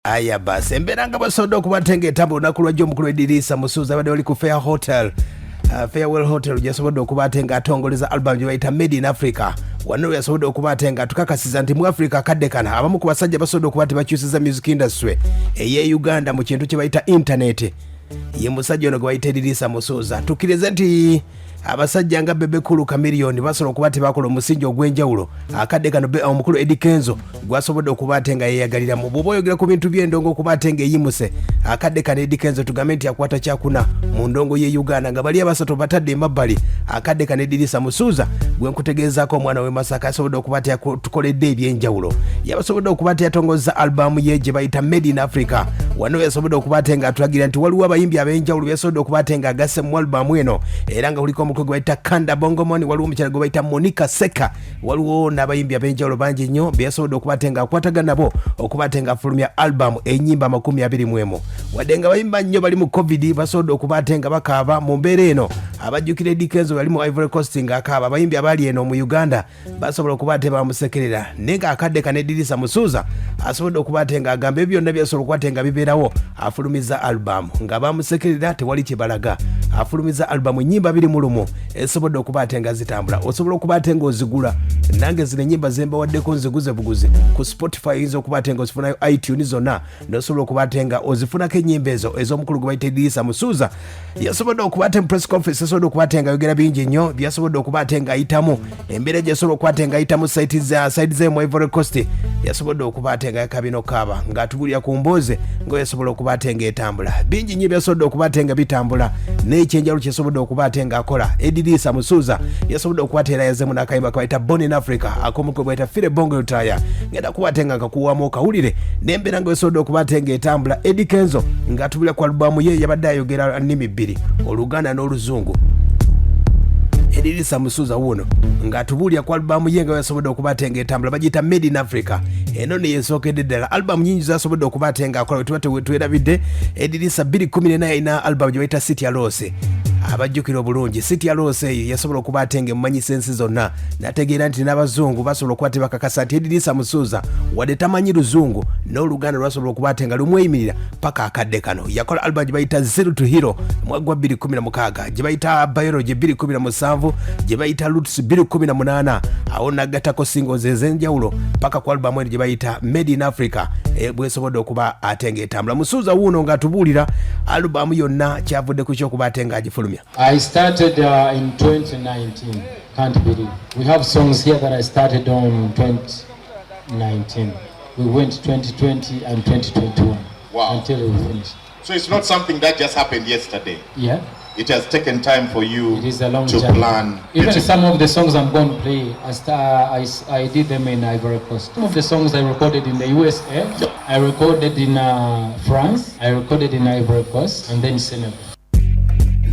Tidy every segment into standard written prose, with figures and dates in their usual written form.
aya basi emberanga basodo kubatenga etambo nakulwa jjo mukulu Edirisa Musuza bade wali ku Fair Hotel Farewell Hotel yasobodo okubatenga atongoleza album gye Made in Africa wano yasobodo okubatenga tukakasiza nti mu Africa kaddekana abamu ku basajja basodo okubati bakyusiza music industry eye Uganda mu kintu kye bayita internet ye musajja ono gwe bayita Edirisa Musuza tukirize nti abasajja nga Bebe Kulu Chameleone basobola okubati bakola omusingi ogw'enjawulo akaddekano omukulu Eddie Kenzo gwasobodde okubatenga yeyagalira mu buboyogera ku bintu by'endongo okubatenga eyimuse akaddekano Eddie Kenzo tugambe nti akwata kyakuna mu ndongo ye Uganda nga bali abasatu batadde emabbali akaddekano Edirisa Musuza gwe nkutegeezaako omwana we Masaka asobodde okubati tukoledde ebyenjawulo yabasobodde okubati yatongoza albamu ye gye bayita Made in Africa wano yasobodde okubatenga atulagira nti waliwo abayimbi ab'enjawulo yasobodde okubatenga agasse mu albamu eno era nga kuliko omukulu gwe bayita Kanda Bongomoni waliwo omukyala gwe bayita Monica Seka waliwo n'abayimbi ab'enjawulo bangi nnyo byasobodde okubatenga akwatagana nabo okubatenga afulumya album ennyimba 21 wadde nga bayimba nnyo bali mu covid basobodde okubatenga bakaaba mu mbeera eno abajjukira Eddie Kenzo bali mu Ivory Coast nga akaaba abayimbi abali eno mu Uganda basobola okubate bamusekerera nenga akaddekano Edirisa Musuza asobodde okubatenga agamba ebyo byonna byasobola okubatenga bibeerawo afulumiza album nga bamusekerera tewali kibalaga afulumiza album ennyimba 21 esobodde okubatenga zitambula osobola okubatenga ozigula nange zino ennyimba zemba waddeko nziguze buguzi ku Spotify yinza okubatenga ozifunayo iTunes zonna nosobola okubatenga ozifunako ennyimba ezo ez'omukulu gwe bayita Edirisa Musuza yasobodde okubatenga press conference yasobodde okubatenga yogera bingi nnyo byasobodde okubatenga ayitamu embeera gyesobola okubatenga ayitamu site ze mu Ivory Coast yasobodde okubatenga yakabino kaaba ng'atubulira ku mbooze ngo yasobola okubatenga etambula bingi nnyo byasobodde okubatenga bitambula n'ekyenjalo kyesobodde okubatenga akola Edirisa Musuza yasobodde okubateera yazemu n'akayimba kabayita Born in Africa ak'omukulu gwe bayita Fire Bongo Lutaya ngenda kubatenga kakuwamu okawulire n'embeera nga yasobodde okubatenga etambula Eddie Kenzo ng'atubulira ku albamu ye yabadde ayogera nnimi bbiri Oluganda n'Oluzungu Edirisa Musuza wuno ng'atubulira ku albamu ye nga yasobodde okubatenga etambula bagiyita Made in Africa eno ne yesookedde ddala albamu nyingi zasobodde okubatenga akola wetuba tuwerabidde Edirisa 2014 ina albamu gye bayita City ya Rose abajjukira obulungi City ya Rose eyo yasobola okubatenga emmanyisa ensi zonna nategeera nti n'abazungu basobola okubate bakakasa nti Edirisa Musuza wadde tamanyi Luzungu n'Oluganda lwasobola okubatenga lumweyimirira paka akadde kano yakola albamu gye bayita Zero to Hero mwagwa 2016 gye bayita Biology 2017 gye bayita Roots 2018 awo naggatako singles ez'enjawulo paka ku albamu eno gye bayita Made in Africa bwesobodde okuba atenga etambula Musuza wuno ng'atubuulira albamu yonna kyavudde ku ky'okubatenga agifulumya. I started in 2019. Can't believe. We have songs here that I started on 2019. We went 2020 and 2021. Wow. Until we finished. So it's not something that just happened yesterday. Yeah. It has taken time for you It is a long to journey. plan. Even some of the songs I'm going to play, I did them in Ivory Coast. Some of the songs I recorded in the USA, I recorded in France, I recorded in Ivory Coast, and then Senegal.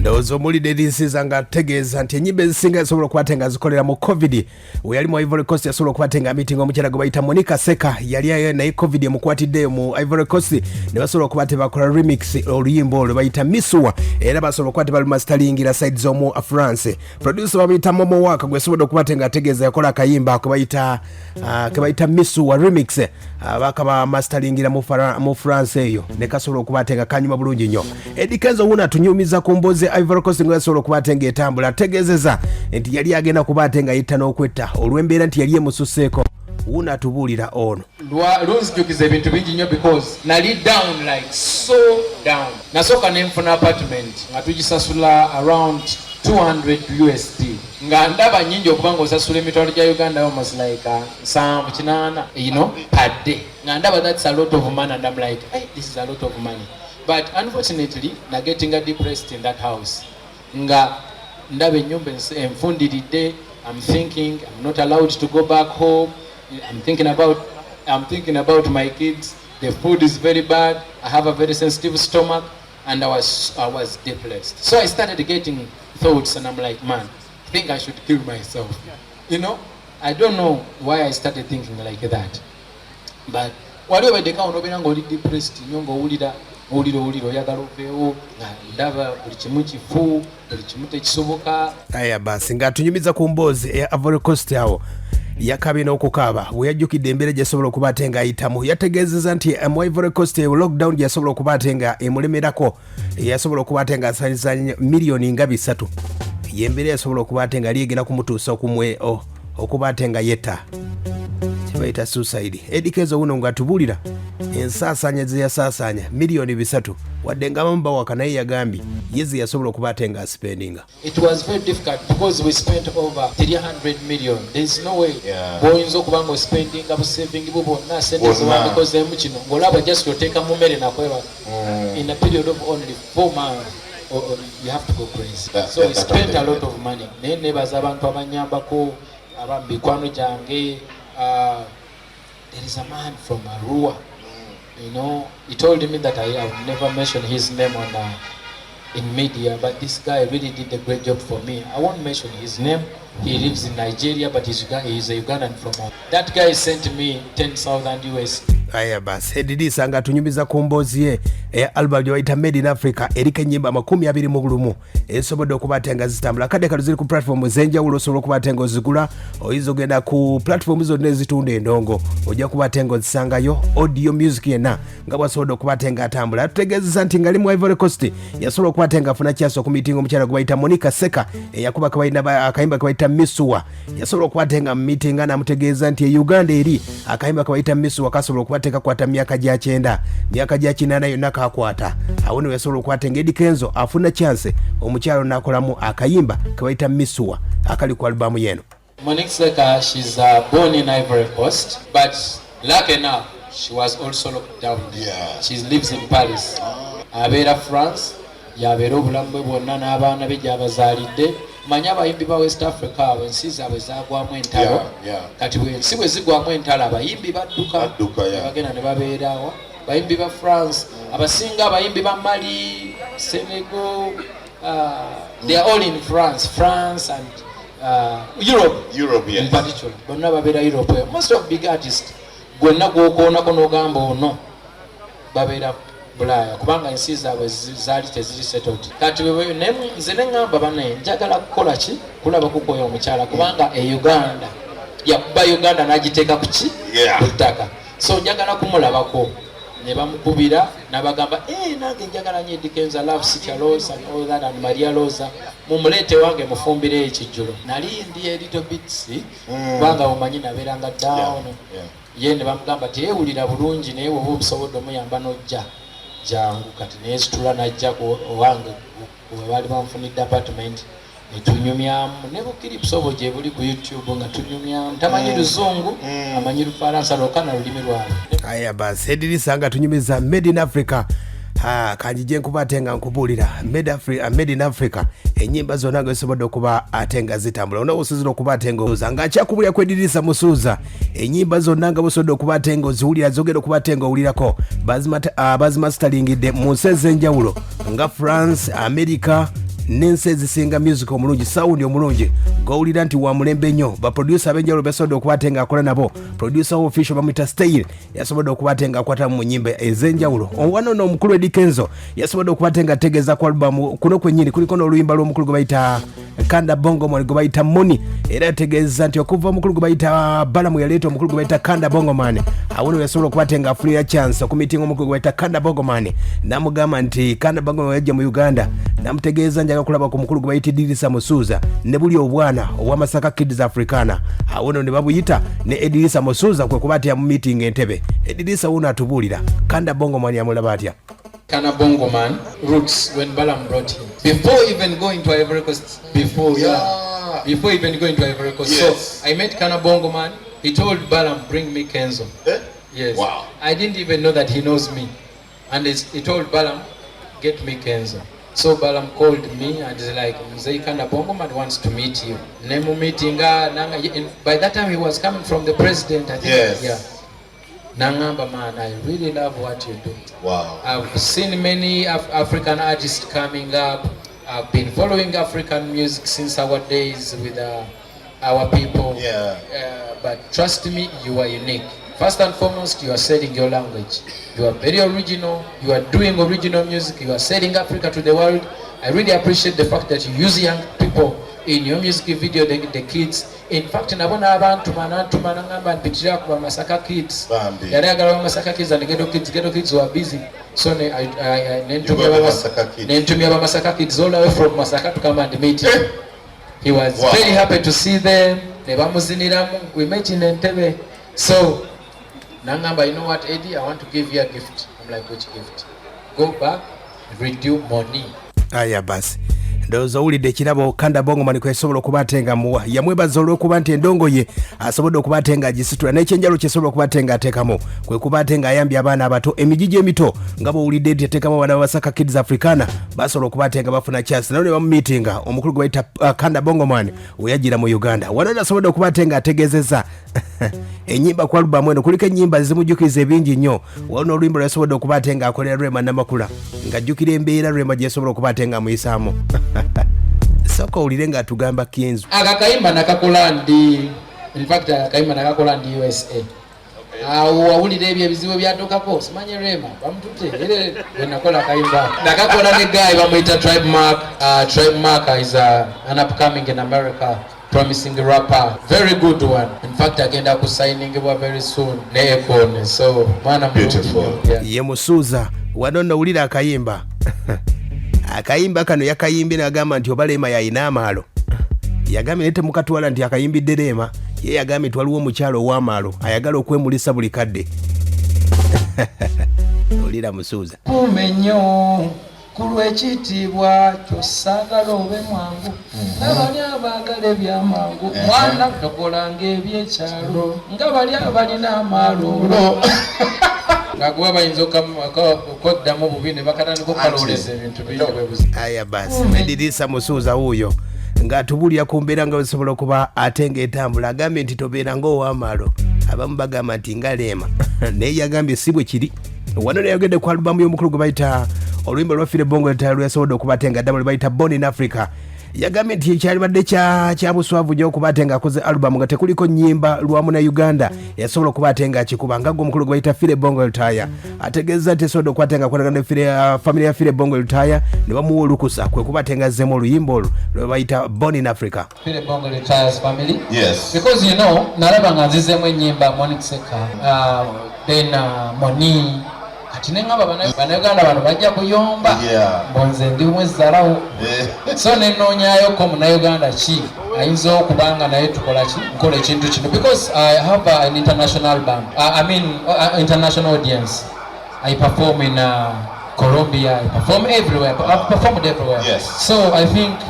Ndowooza omulidde Edirisa nga ategeeza nti ennyimba ezisinga yasobola okubatenga zikolera mu covid we yali mu Ivory Coast yasobola okubatenga meeting omukyala gwe bayita Monica Seka yali naye covid emukwatidde mu Ivory Coast ne basobola okubate bakola remix oluyimba olwo bayita Misua era basobola okubate balumastalingira side z'omu France producer babayita Momo Waka gwe yasobodde okubatenga ategeeza yakola akayimba ke bayita Misua remix bakaba mastalingira mu France eyo ne kasobola okubatenga kanyuma bulungi nnyo Eddie Kenzo wuno atunyumiza ku mboozi Ivory Coast ngo yasobola okubatenga etambula ategeezeza nti yali agenda kubatenga yitta n'okwetta olw'embeera nti yali emususeeko wuno atubuulira ono Lunzijukiza ebintu bingi nnyo because nali down like so down. Nasooka nenfuna apartment nga tugisasula around 200 USD nga ndaba nyingi okuba ng'osasula emitwalo gya Uganda almost like 7-8 per day nga ndaba that's a lot of money and I'm like hey, this is a lot of money. But unfortunately, na getting depressed in that house. Nga ndabe nyumba enfundiridde. I'm thinking I'm not allowed to go back home. I'm thinking about my kids. The food is very bad. I have a very sensitive stomach, and I was depressed. So I started getting thoughts, and I'm like, man, I think I should kill myself. I don't know why I started thinking like that. But whatever the count of being depressed, uliro oyagala oveewo ndaba buli kimu kifu buli kimu tekisoboka aya basi ng'atunyumiza ku mboozi eya Ivory Coast awo yakabye n'okukaaba bwe yajjukidde embeera gyesobola okuba ate ng'ayitamu. Yategeezezza nti mu Ivory Coast lockdown gyesobola okuba ate nga emulemerako yasobola okuba ate nga asaliza miliyoni nga 3 yembeera yasobola okuba ate nga lyegera kumutuusa okuba ate nga yetta kibayita suicide. Eddie Kenzo wuno ng'atubuulira ensaasaanya ze yasaasaanya miliyoni 3 wadde nga bamu bawaka naye yagambye yezi yasobola okuba ate nga spendinga. It was very difficult because we spent over 300 million. There is no way boyinza okuba nga spendinga busaving bwo bwonna sente zewabikozeemu kino ng'olaba just yoteeka mu mmere nakweba in a period of only 4 months. You have to go crazy. So we spent a lot of money. Naye nebaza abantu abanyambako abamikwano gyange. There is a man from Arua. You know, he told me that I have never mentioned his name in media, but this guy really did a great job for me. I won't mention his name. He lives in Nigeria, but he's a Ugandan from home. That guy sent me 10,000 US. Aya basi Edidisa nga tunyumiza ku mboozi ye album gye bayita Made in Africa eriko ennyimba 21 esobodde okuba ate nga zitambula. Kadde kati ziri ku platform ez'enjawulo osobola okuba ate nga ozigula. Oyinza ogenda ku platform zonna ezitunda endongo ojja kuba ate nga ozisangayo audio music yenna nga bwasobodde okuba ate nga atambula. Tutegeezeza nti ngali mu Ivory Coast yasobola okuba ate nga afuna kyaso ku meeting omukyala gwe bayita Monica Seka eyakuba akayimba ke bayita Misuwa yasobola okuba ate nga mu meeting nga namutegeeza nti Uganda eri akayimba ke bayita Misuwa kasobola okuba ate kakwata myaka gya 9 myaka gya 8 yonna kakwata awo ne yasobola okukwata nga Eddie Kenzo afuna chance omukyalo nakolamu akayimba ke bayita Misuwa akali ku albamu yeno. Monique Seka, she's born in Ivory Coast, but lucky enough she was also locked down. She lives in Paris. Abeera France yabeera obulamu bwe bwonna n'abaana be gy'abazaalidde. Manya abayimbi ba West Africa ensi zaabwe zaagwamu entalo kati ensi bwe zigwamu entalo abayimbi badduka bagenda ne babeerawo. Bayimbi ba France abasinga abayimbi ba Mali, Senegal, they are all in France and Europe yes. In particular bonna babeera Europe. Most of big artists gwenna gwokoonako n'ogamba ono babeera Bulaya kubanga ensi zaabwe zaali teziri settled. Kati nze ne ngamba bane njagala kukola ki kulaba kukoya omukyala kubanga Uganda yakuba Uganda n'agiteeka ku ki ku ttaka. So njagala kumulabako ne bamukubira n'abagamba nange njagala nnyo Eddie Kenzo, love City Rose and all that and Maria Rosa mumuleete wange mufumbire ekijjulo. Nali ndi a little bit kubanga omanyi nabeeranga down ye ne bamugamba teyewulira bulungi naye woba obusobodde omuyamba n'ojja jangu kati nesitula najja ku owange bali bamfunidde apartment netunyumyamu ne bukiripusobo gye buli ku YouTube nga tunyumyamu tamanyi luzungu amanyi lufaransa lokana lulimi lwabwe. Aya basi Edilisa nga tunyumiza Made in Africa kanjije nkuba ate nga nkubuulira Made in Africa ennyimba zonna gesobodde okuba ate nga zitambula onaobusizira okuba ate nga nga nkyakubulira ku Edilisa Musuuza ennyimba zonna nga busobodde okuba ate nga oziwulira zogenda okuba ate nga owulirako bazimastalingidde mu nsi ez'enjawulo nga France, America n'ensi ezisinga music omulungi sound omulungi gowulira nti wa mulembe nnyo. Baproducer ab'enjawulo basobodde okuba ate nga akola nabo. Producer official bamwita Style yasobodde okuba ate nga akwata mu nnyimba ez'enjawulo. Wano n'omukulu Eddie Kenzo yasobodde okuba ate nga ategeeza ku albamu kuno kwennyini kuliko n'oluyimba lw'omukulu gwe bayita Kanda Bongo Man gwe bayita Money era yategeeza nti okuva omukulu gwe bayita Balamu yaleeta omukulu gwe bayita Kanda Bongo Man awo yasobola okuba ate nga afulira chance okumitinga omukulu gwe bayita Kanda Bongo Man n'amugamba nti Kanda Bongo Man yajja mu Uganda n'amutegeeza njaga kulaba ku mukulu gwe bayita Edilisa Musuuza ne buli obwana obw'Amasaka Kids Africana awo ne babuyita ne Edilisa Musuuza kwe kuba ate ya mu meeting Entebbe. Edilisa wuno atubuulira Kanda Bongo Man yamulaba atya. Kana Bongo Man roots when Balaam brought him before even going to Ivory Coast before even going to Ivory Coast. Yes. So I met Kana Bongo Man. He told Balaam bring me Kenzo. Yes. Wow. I didn't even know that he knows me and he told Balaam get me Kenzo. So Balaam called me and he's like Mzee Kanda Bongo Man wants to meet you. Nemu meeting by that time he was coming from the president I think. Yes. Yeah. Nangamba man, I really love what you do. Wow. I've seen many African artists coming up. I've been following African music since our days with our people. But trust me, you are unique. First and foremost, you are selling your language. You are very original. You are doing original music. You are selling Africa to the world. I really appreciate the fact that you use young people in your music video the kids. In fact, nabona abantu manantuma nangamba mpitira ku Masaka Kids. Yali agala Masaka Kids and Ghetto Kids were busy. So nentumia ba Masaka Kids all the way from Masaka to come and meet him. He was very happy to see them. We met in Entebbe. So nangamba, you know what, Eddie, I want to give you a gift. I'm like, which gift? Go back, redo money. Aya basi ndowooza owulidde ekirabo Kanda Bongoman kwesobola okuba ate nga muwa yamwebaza olw'okuba nti endongo ye asobodde okuba ate nga agisitula n'ekyenjalo kyesobola okuba ate nga ateekamu kwe kuba ate nga ayambye abaana abato emijiji emito nga bw'owulidde nti yateekamu abaana Masaka Kids Africana basobola okuba ate nga bafuna chance nawo ne bamumiitinga omukulu gwe bayita Kanda Bongoman we yajjira mu Uganda wano asobodde okuba ate nga ategeezezza ennyimba ku alubamu eno kuliko ennyimba zimujjukiriza ebingi nnyo wano n'oluyimba lwasobodde okuba ate nga akolera Rema Namakula ng'ajjukira embeera Rema gyesobola okuba ate nga amuyisaamu soko ulire nga tugamba Kinzu akakayimba nakakola ndi in fact akakayimba nakakola ndi USA wawulire ebyo ebizibu byatokako simanye Rema bamutute ere nakola akayimba nakakola ne guy bamuyita Tribe Mark is an upcoming in America promising rapper, very good one. In fact, agenda ku signing very soon. Neekone, so mwana beautiful. Ye musuza wanono ulira akayimba akayimba kano yakayimbi nagamba nti Obalema yayina amaalo yagambye nete mukatwala nti akayimbidde Rema ye yagambye twaliwo omukyalo ow'amaalo ayagala okwemulisa buli kadde ulira musuza kumenyo kulwekitibwa kyosagala obe mwangu n'abali abaagala ebyamangu mwana tokolanga ebyekyalo nga bali abalina amaalo nakuba bayinza okoddamu bubi ne bakatandika okaloleza ebintu bingi bwebuzi. Aya basi Edirisa musuuza wuuyo ng'atubulya ku mbeera nga wesobola okuba ate ng'etambula agambye nti tobeera ng'ow'amaalo abamu bagamba nti nga Rema naye yagambye si bwe kiri wano nayogedde ku alubamu y'omukulu gwe bayita oluyimba lwa Fire Bongo Lutaya lweyasobodde okuba ate nga ddamu lwe bayita Born in Africa yagambye nti kyalibadde kya buswavu nnyo okuba ate nga akoze alubamu nga tekuliko nnyimba lwamu na Uganda yasobola okuba ate nga akikuba nga gwe omukulu gwe bayita Fire Bongo Lutaya ategeeza nti esobodde okuba ate nga akolagana ne family ya Fire Bongo Lutaya ne bamuwa olukusa kwe kuba ate nga azzeemu oluyimba olwo lwe bayita Born in Africa. Fire Bongo Lutaya's family? Yes. Because you know nalaba nga nzizeemu ennyimba Monique Seka then Moni tinengaba banayuganda bano bajja kuyomba bonze ndi mwezalawo so nenonyayo ko munayuganda ki ayinza okubanga naye tukola ki nkola ekintu kino because I have an international band international audience. I perform in Colombia, I perform everywhere, I've performed everywhere. Yes. So I think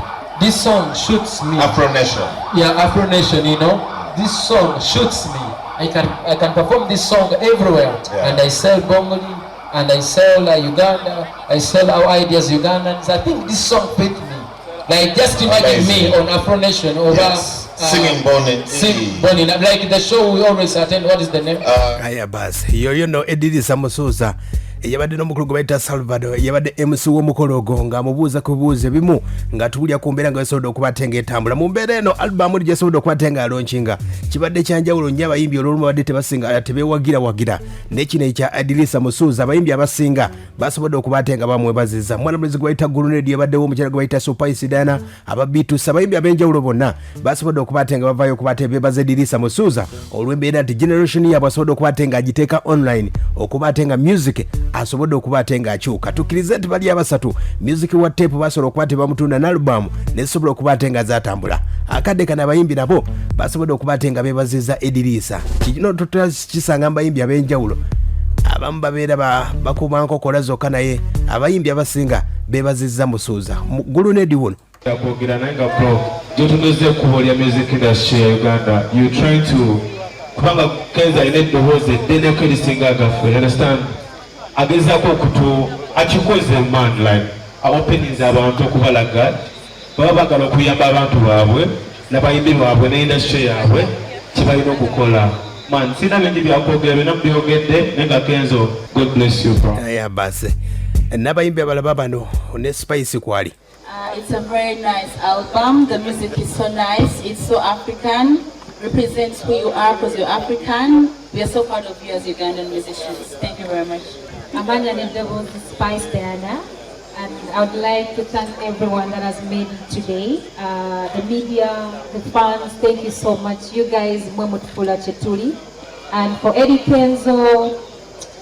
this song shoots me. Afro Nation. Yeah, Afro Nation, you know, this song shoots me. I can perform this song everywhere, and I sell Bongoli, and I sell Uganda, I sell our ideas Ugandans. I think this song fit me. Like just imagine me on Afro Nation over singing Bonnie, like the show we always attend. What is the name? Aya basi you know Edirisa musuuza yabadde n'omukulu gwe bayita Salvador yabadde MC w'omukolo ogwo ng'amubuuza ku buuza ebimu ng'atubulya ku mbeera nga wesobodde okuba ate ng'etambula mu mbeera eno alubamu eri gyesobodde okuba ate ng'alonkinga kibadde kyanjawulo nnyo abayimbi olwolumu babadde tebasinga tebeewagira n'ekino ekya Edirisa musuuza abayimbi abasinga basobodde okuba ate nga bamwebaziza mwana mulizi gwe bayita Gulunedi yabaddewo omukyala gwe bayita Spice Dana aba Bitus abayimbi ab'enjawulo bonna basobodde okuba ate nga bavaayo okuba ate beebaza Edirisa musuuza olw'embeera nti generation yaabwe asobodde okuba ate nga agiteeka online okuba ate nga music asobodde okuba ate nga akyuka tukkirize nti bali abasatu music wa tape basobola okuba ate bamutunda n'alubamu nezisobola okuba ate nga zaatambula akadde kana abayimbi nabo basobodde okuba ate nga beebaziza Edirisa kino tukisanga mu bayimbi ab'enjawulo abamu babeera bakuuma nkokola zokka naye abayimbi abasinga beebazizza musuuza Gulunedi wuno yakwogera naye nga pro gyotunuze ekkubo lya music industry ya Uganda you trying to kubanga Kenza alina eddoboozi eddeneko erisinga gaffe you understand agezaako okutu akikoze man like openings abantu okubalaga baba bagala okuyamba abantu baabwe n'abayimbi baabwe ne industry yaabwe kibalina okukola man sina bingi byakwogera bina byogedde naye nga Kenzo God bless you bro. Aya basi n'abayimbi abalaba bano ne Spice kwali. It's a very nice album. The music is so nice. It's so African. Represents who you are because you're African. We are so proud of you as Ugandan musicians. Thank you very much. Amanda Nedebo Spice Diana. And I would like to thank everyone that has made it today. The media, the fans, thank you so much. You guys, Mwemutfula Chetuli. And for Eddie Kenzo,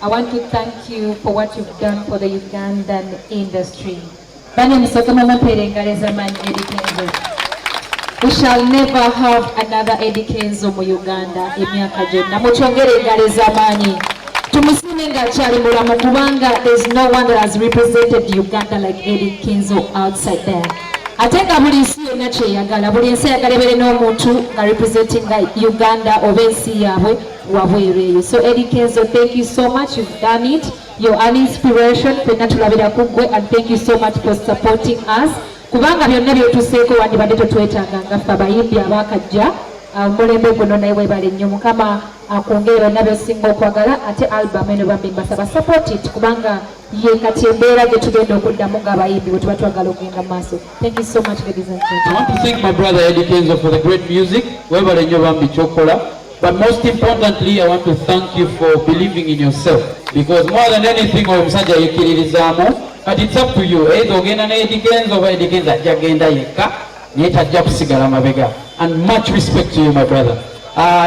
I want to thank you for what you've done for the Ugandan industry. We shall never have another Eddie Kenzo mu Uganda emyaka gyonna. Mukyongere engalo ez'amaanyi. Tumusime ng'akyali mulamu kubanga there's no one that has represented Uganda like Eddie Kenzo outside there. Ate nga buli nsi yonna kyeyagala, buli ensi eyagala ebeere n'omuntu nga representing Uganda oba ensi yaabwe wabweru eyo. So Eddie Kenzo, thank you so much, you've done it. You're an inspiration, fenna tulabira ku ggwe, and thank you so much for supporting us. Kubanga byonna byotuseeko wandibadde tetwetaaga ffe abayimbi abaakajja omulembe guno naye webale nnyo Mukama akwongere byonna byosinga okwagala ate album eno bambi mbasaba support it kubanga ye kati embeera gye tugenda okuddamu ng'abayimbi bwe tuba twagala okugenda mu maaso. Thank you so much ladies and gentlemen. I want to thank my brother Eddie Kenzo for the great music. Webale nnyo bambi kyokola. But most importantly, I want to thank you for believing in yourself. Because more than anything, omusajja yekkiririzaamu. But it's up to you. Either ogenda ne Eddie Kenzo oba Eddie Kenzo ajja genda yekka naye tajja kusigala mabega. And much respect to you, my brother.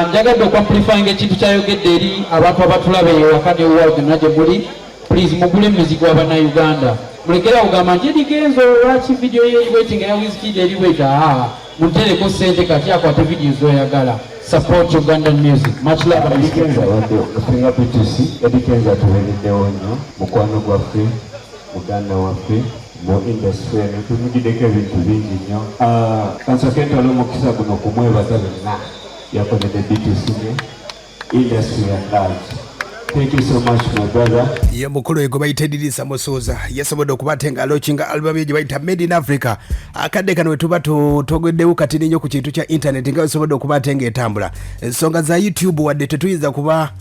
Njagadde okwamplifyinga ekintu kyayogedde eri abantu abatulaba ewaka ne world na gye muli. Please mugule music wa bannayuganda. Mulekera okugamba nti Eddie Kenzo lwaki video ye waiting ya Wizkid eri weta. Mutereko ssente kati akwate video zoyagala. Support Ugandan music. Much love. Eddie Kenzo ofinga PTC. Eddie Kenzo atuwereddewo nnyo mukwano gwaffe Uganda waffe mu industry eno tumugiddeko ebintu bingi nnyo. Kansooke ntwala omukisa guno kumwebaza byonna yakoledde BTC ne industry at large. Thank you so much my brother. Ye mukulu ego bayita Dirisa Musuuza yasobodde okubatenga alochinga album ye bayita Made in Africa. Akadde kano wetuba togeddewo kati nnyo ku kintu kya internet nga wesobodde okubatenga etambula. Ensonga za YouTube wadde tetuyinza kuba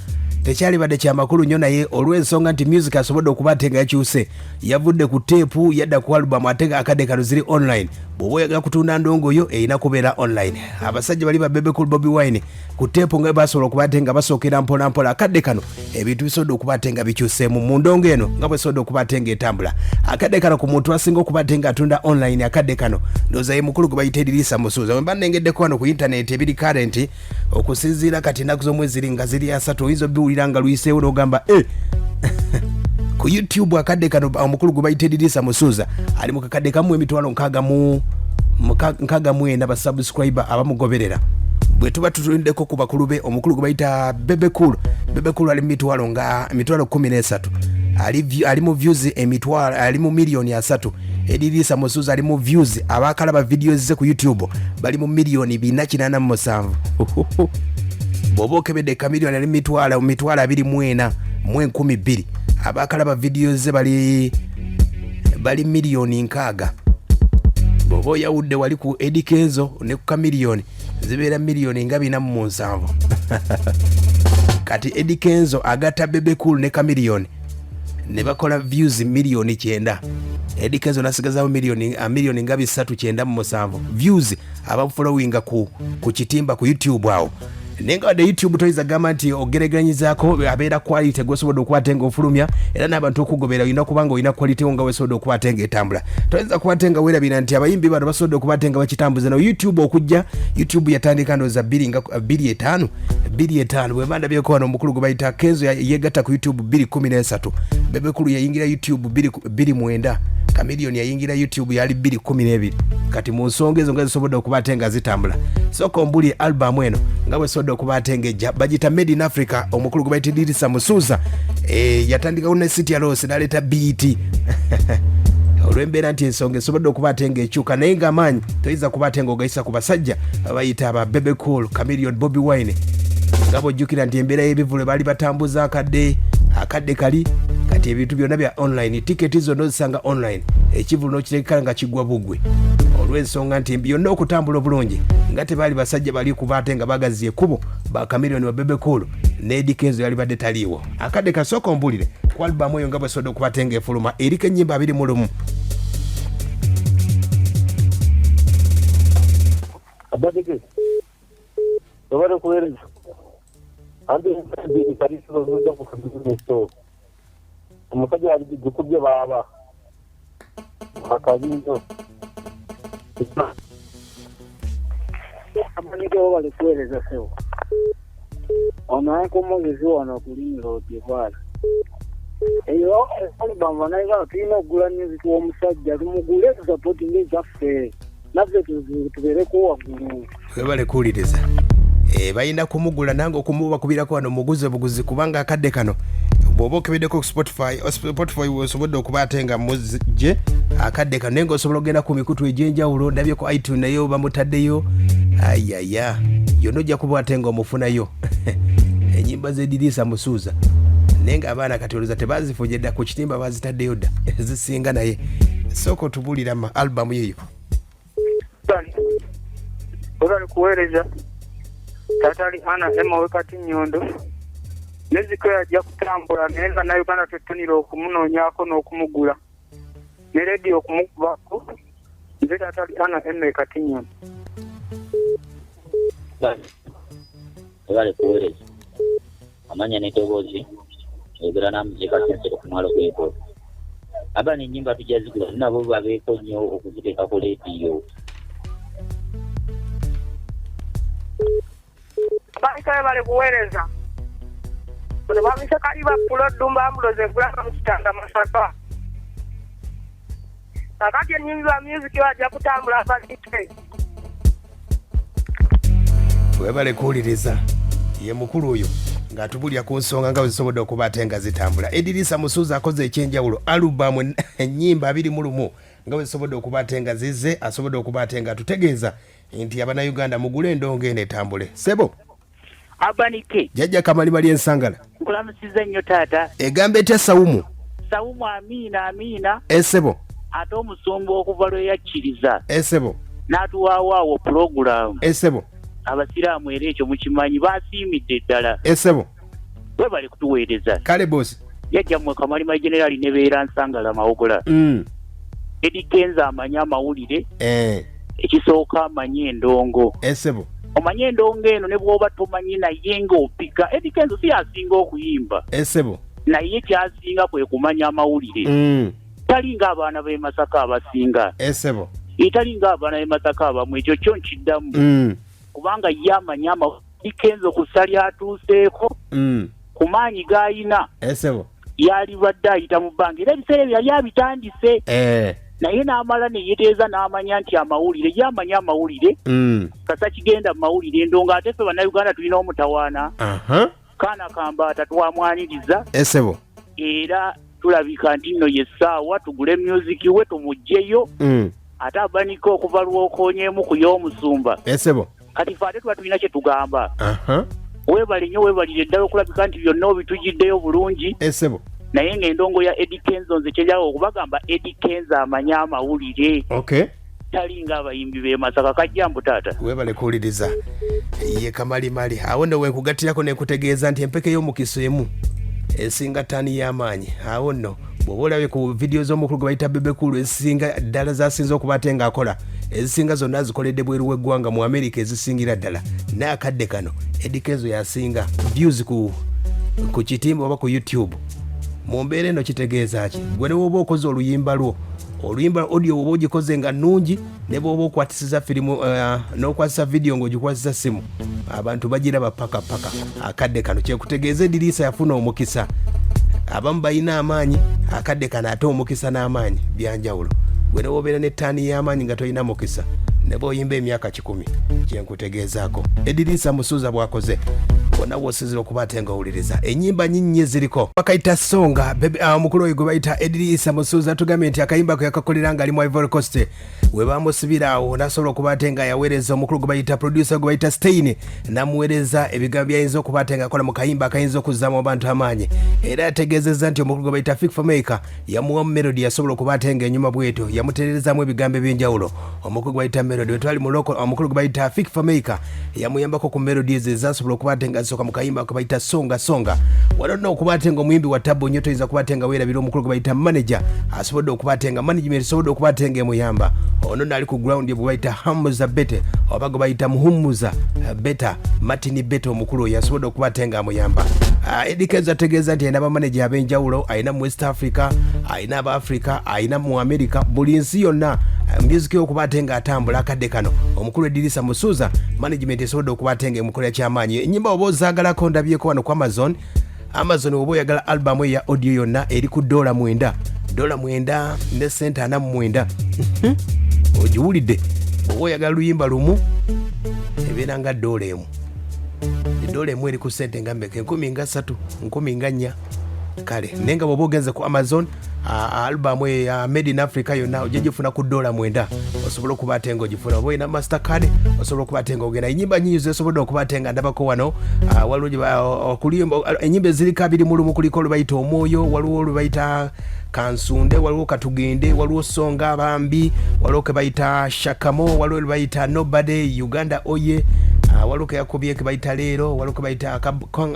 tekyali badde kya makulu nnyo naye olw'ensonga nti music asobodde okubatenga yakyuse yavudde ku teepu yadda ku album ate akadde kano ziri online. Bw'oba oyagala kutunda ndongoyo erina kubeera online. Abasajja bali ba Bebe Cool Bobby Wine ku teepu nga basobola okubatenga basookera mpola mpola akadde kano ebintu bisobodde okubatenga bikyuseemu mu ndongo eno nga bwe sobodde okubatenga etambula. Akadde kano ku muntu asinga okubatenga atunda online akadde kano ndowooza ye mukulu gwe bayita Dirisa Musuuza. Bwe mba nnengeddeko wano ku internet ebiri current okusinziira kati ennaku z'omwezi nga ziri asatu oyinza obbiwulira nga luyiseewo n'ogamba ku YouTube akadde kano omukulu gwe bayita Dirisa Musuuza ali mu kakadde kamu emitwalo nkaaga mwenda ba subscriber abamugoberera. Bwe tuba tutundeko ku bakulu be omukulu gwe bayita Bebe Cool. Bebe Cool ali mu mitwalo 13 ali mu views emitwalo ali mu million 3. Dirisa Musuuza ali mu views abakalaba videos ze ku YouTube bali mu million 487. Bw'oba okebedde kamiliyoni ali mitwalo 24 mu 12 abakalaba videos ze bali miliyoni 6. Bw'oba oyawudde wali ku Eddie Kenzo ne ku kamiliyoni zibeera miliyoni nga 47. Kati Eddie Kenzo agatta Bebe Cool ne kamiliyoni ne bakola views miliyoni 9. Eddie Kenzo nasigazaawo miliyoni nga 397 views abafollowinga ku kitimba ku YouTube awo. Nenga wadde YouTube toyiza gamba nti ogeregeranyizaako abeera quality gwosobodde okubatenga ofulumya era n'abantu okugobera olina kubanga olina quality nga wesobodde okubatenga etambula. Toyinza kubatenga weerabira nti abayimbi bano basobodde okubatenga bakitambuza no YouTube okujja. YouTube yatandika ndowooza 2.5 bwe bandabyeko wano omukulu gwe bayita Kenzo yegatta ku YouTube 2.13. Bebe Cool yayingira YouTube 2.9. Kamiliyoni yayingira YouTube yali 2.12. Kati mu nsonga ezo nga zisobodde okubatenga zitambula. Soko ombuli album eno nga bwe sobodde okubatenga bagita Made in Africa. Omukulu gwe bayita Dirisa Musuuza yatandikawo ne City Rose n'aleeta beat. Olw'embeera nti ensonga esobodde okubatenga ekyuka naye ng'amaanyi toyinza kubatenga ogayisa ku basajja abayita aba Bebe Cool, Chameleon, Bobby Wine. Nga bw'ojjukira nti embeera y'ebivule baali batambuza akadde kali kati ebintu byonna bya online. Tiketi zo nozisanga online. Ekivulu n'okiteekera nga kigwa bugwe. Olw'ensonga nti byonna okutambula obulungi nga tebaali basajja bali kubatenga bagazi ekkubo ba Chameleon wa Bebe Cool ne Eddie Kenzo yali badde taliiwo. Akadde kasooka ombulire ku album eyo nga bwe sobodde okubatenga efuluma eriko ennyimba 21. Abadege tobale kuweereza andi kalisizo z'ojja ku kabineso omusajja yali gikubye baaba akabinzo amanyigewo bali kuweereza sewo omanyi omwogezi wano kulimira otyebwala eyo alibamba naye tulina okugula music w'omusajja tumugule tusapotinga ekyaffe naffe tubeereko waggulu webale kuwuliriza balina kumugula nange okumubakubirako wano muguze buguzi kubanga akadde kano bw'oba okebeddeko ku Spotify osobodde okuba ate nga muzije akadde kano naye nga osobola okugenda ku mikutu egy'enjawulo ndabye ku iTunes nayo bamutaddeyo ayaya yonna ojja kuba ate nga omufunayo ennyimba z'Edirisa Musuuza naye nga abaana kati olowooza tebazifunye dda ku kitimba bazitaddeyo dda ezisinga naye sooka otubulira ma albamu yeyo olali kuweereza tatali ana emawe kati nyondo neziko yajja kutambula naye nga na Uganda tetunira okumunoonyaako n'okumugula ne rediyo okumukubako nze tatali ana emawe kati nyondo olali kuweereza amanya n'eddoboozi egera namuzika sensero ku mwalo gw'ebolo aba n'ennyimba tujja zigula nabo babeeko nnyo okuziteeka ku leediyo baikaye bali kuweereza bano bamise kali bapulo ddumba ambuloze egulanga mu kitanda Masaka kakati ennyimba music bajja kutambula akadite webale kuwuliriza ye mukulu oyo ng'atubulya ku nsonga nga wezisobodde okuba ate nga zitambula. Edirisa Musuuza akoze ekyenjawulo alubamu ennyimba 21 nga wezisobodde okuba ate nga zizze asobodde okuba ate nga tutegeeza nti Abannayuganda mugule endongo eno etambule. Sebo Abanike jjajja Kamalimali ensangala nkulamusiza nnyo taata egamba etya Sawumu amiina esebo ate omusumba okuva lwe yakkiriza esebo n'atuwaawaawo pulogulaamu esebo abasiraamu era ekyo mukimanyi basiimidde ddala esebo we bali kutuweereza kale bosi yajjammwe Kamalimali generali ne beera nsangala mawogola Eddie Kenzo amanye amawulire ekisooka amanye endongo esebo omanye endongo eno ne bw'oba tomanyi naye ng'opika Eddie Kenzo si asinga okuyimba esebo naye kyasinga kwe kumanya amawulire tali ng'abaana b'e Masaka abasinga esebo tali ng'abaana b'e Masaka abamu ekyo kyo nkiddamu kubanga ye amanya amawulire Kenzo ku ssali atuuseeko ku maanyi g'ayina esebo yalibadde ayita mu bbanga era ebiseera ebyo yali abitandise naye n'amala ne yeteeza n'amanya nti amawulire ye amanya amawulire kasa kigenda mu mawulire endongo ate ffe Bannayuganda tulina omutawaana kaana kambaata twamwaniriza esebo era tulabika nti nno yessaawa tugule music we tumugjeyo ate abanika okuva lwokoonyeemu ku y'omusumba esebo kati ffe ate tuba tulina kye tugamba weebale nnyo weebalire ddala okulabika nti byonna obitujjiddeyo bulungi esebo naye ng'endongo ya Eddie Kenzo nze kyejawo okubagamba Eddie Kenzo amanya amawulire tali ng'abayimbi b'e Masaka kajjambu taata weebale kuwuliriza ye Kamalimali awo nno wenkugattirako nekutegeeza nti empeke y'omukiso emu esinga ttaani y'amaanyi awo nno bw'oba olabye ku vidiyo z'omukulu gwe bayita Bebekulu ezisinga ddala zasinze okuba ate ng'akola ezisinga zonna zikoledde bweru w'eggwanga mu Amerika ezisingira ddala n'akadde kano Eddie Kenzo yasinga views ku kitimba oba ku YouTube mu mbeera eno kitegeeza ki gwe ne bw'oba okoze oluyimba audio oba ogikoze nga nnungi ne bw'oba okwatisiza firimu n'okwatisa vidiyo ng'ogikwatisa simu abantu bagiraba paka akadde kano kyekutegeeza Edirisa yafuna omukisa abamu balina amaanyi akadde kano ate omukisa n'amaanyi byanjawulo gwe ne bw'obeera n'ettaani y'amaanyi nga tolina mukisa ne bw'oyimba emyaka 10 kyenkutegeezaako Edirisa Musuuza bw'akoze wonna w'osinzira okuba ate nga owuliriza ennyimba nnyingi eziriko bakayita songa omukulu oyo gwe bayita Edirisa Musuuza tugambye nti akayimba kwe yakakolera ng'ali mu Ivory Coast we bamusibira awo n'asobola okuba ate nga yaweereza omukulu gwe bayita producer gwe bayita Stein n'amuweereza ebigambo byayinza okuba ate nga akola mu kayimba akayinza okuzzaamu abantu amaanyi era yategeezezza nti omukulu gwe bayita Fik Fameka yamuwa mu melody yasobola okuba ate nga enyuma bwetyo yamutereerezaamu ebigambo eby'enjawulo omukulu gwe bayita melody we twali mu loko omukulu gwe bayita Fik Fameka yamuyambako ku melody ezo ezasobola okuba ate nga zisoka mu kayimba kwe bayita songa wano nno okuba ate nga omuyimbi wa tabo nnyo toyinza okuba ate nga weerabira omukulu gwe bayita manager asobodde okuba ate nga management esobodde okuba ate nga emuyamba ono naali ku ground bwe bayita Hamuza Bete oba gwe bayita Muhumuza Beta Martin Bete omukulu oyo asobodde okuba ate nga amuyamba Eddie Kenzo ategeeza nti ayina bamaneja ab'enjawulo, ayina mu West Africa, ayina aba Africa, ayina mu America, buli nsi yonna music okuba ate nga atambula akadde kano. Omukulu Edirisa Musuuza management esobodde okuba ate nga emukolera kyamaanyi. Ennyimba oba ozaagalako ndabyeko wano ku Amazon oba oyagala album ya audio yonna eri ku $9 ne sente 49. Ogiwulidde? Oba oyagala luyimba lumu ebeera nga $1 $1 eri ku sente nga mbeke 13, 14. Kale nenga bw'oba ogenze ku Amazon album ya Made in Africa yonna ojja gifuna ku $9. Osobola okuba ate nga ogifuna. Oba oyina Mastercard osobola okuba ate nga ogenda. Ennyimba nyingi zesobodde okuba ate nga ndabako wano. Waliwo okulimba ennyimba eziriko 21 kuliko olubayita Omwoyo, waliwo olubayita Kansunde, waliwo Katugende, waliwo Songa Bambi, waliwo ke bayita Shakamo, waliwo lubayita Nobody, Uganda Oye, waliwo ke yakubye ke bayita Leero, waliwo ke bayita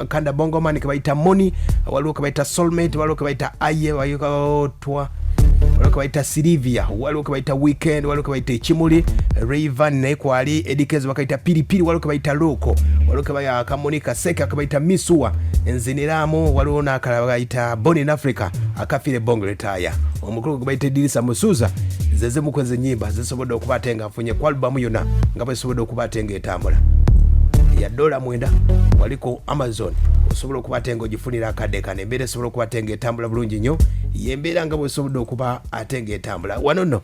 Kanda Bongo Man ke bayita Money, waliwo ke bayita Soulmate, waliwo ke bayita Aye, waliwo Twa, waliwo ke bayita Silivia, waliwo ke bayita Weekend, waliwo ke bayita Ekimuli, Rayvan Nekwali, Eddie Kenzo bakayita Pilipili, waliwo ke bayita Loko, waliwo ke bayita Kamonika Seka ke bayita Misuwa, Nziniramu, waliwo n'akalala bayita Born in Africa akafire bongo retire. Omukulu gwe bayita Edirisa Musuuza zeze mukweze ennyimba zisobodde okuba ate nga afunye ku albamu yonna nga bwesobodde okuba ate nga etambula ya $9 waliko Amazon. Osobola okuba ate nga ogifunira akadde kano. Embeera esobola okuba ate nga etambula bulungi nnyo, yembeera nga bwesobodde okuba ate nga etambula. Wano nno